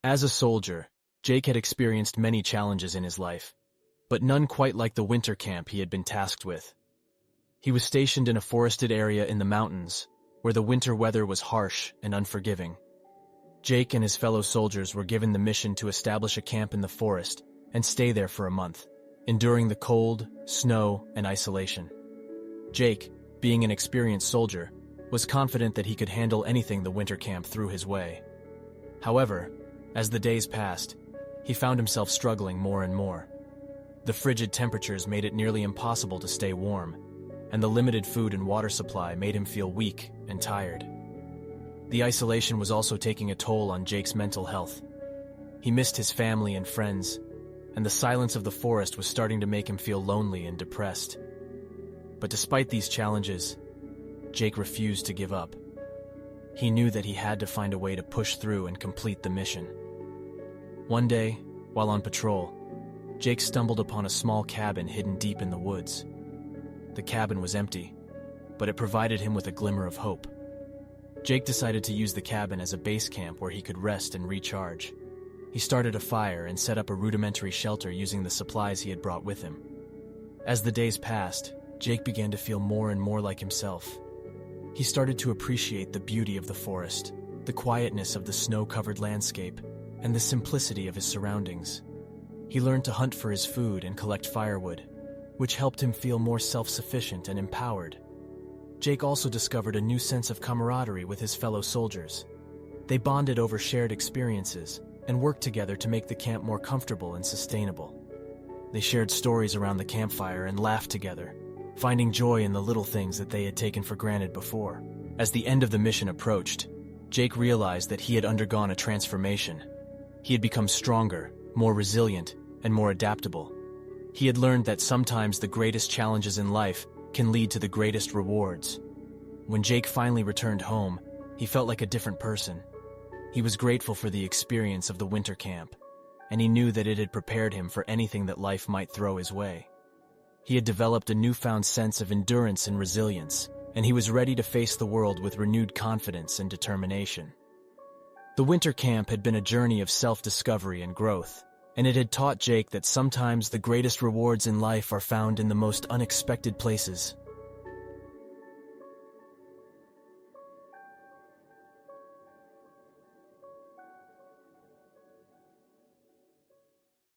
As a soldier, Jake had experienced many challenges in his life, but none quite like the winter camp he had been tasked with. He was stationed in a forested area in the mountains, where the winter weather was harsh and unforgiving. Jake and his fellow soldiers were given the mission to establish a camp in the forest and stay there for a month, enduring the cold, snow, and isolation. Jake, being an experienced soldier, was confident that he could handle anything the winter camp threw his way. However, as the days passed, he found himself struggling more and more. The frigid temperatures made it nearly impossible to stay warm, and the limited food and water supply made him feel weak and tired. The isolation was also taking a toll on Jake's mental health. He missed his family and friends, and the silence of the forest was starting to make him feel lonely and depressed. But despite these challenges, Jake refused to give up. He knew that he had to find a way to push through and complete the mission. One day, while on patrol, Jake stumbled upon a small cabin hidden deep in the woods. The cabin was empty, but it provided him with a glimmer of hope. Jake decided to use the cabin as a base camp where he could rest and recharge. He started a fire and set up a rudimentary shelter using the supplies he had brought with him. As the days passed, Jake began to feel more and more like himself. He started to appreciate the beauty of the forest, the quietness of the snow-covered landscape, and the simplicity of his surroundings. He learned to hunt for his food and collect firewood, which helped him feel more self-sufficient and empowered. Jake also discovered a new sense of camaraderie with his fellow soldiers. They bonded over shared experiences and worked together to make the camp more comfortable and sustainable. They shared stories around the campfire and laughed together, finding joy in the little things that they had taken for granted before. As the end of the mission approached, Jake realized that he had undergone a transformation. He had become stronger, more resilient, and more adaptable. He had learned that sometimes the greatest challenges in life can lead to the greatest rewards. When Jake finally returned home, he felt like a different person. He was grateful for the experience of the winter camp, and he knew that it had prepared him for anything that life might throw his way. He had developed a newfound sense of endurance and resilience, and he was ready to face the world with renewed confidence and determination. The winter camp had been a journey of self-discovery and growth, and it had taught Jake that sometimes the greatest rewards in life are found in the most unexpected places.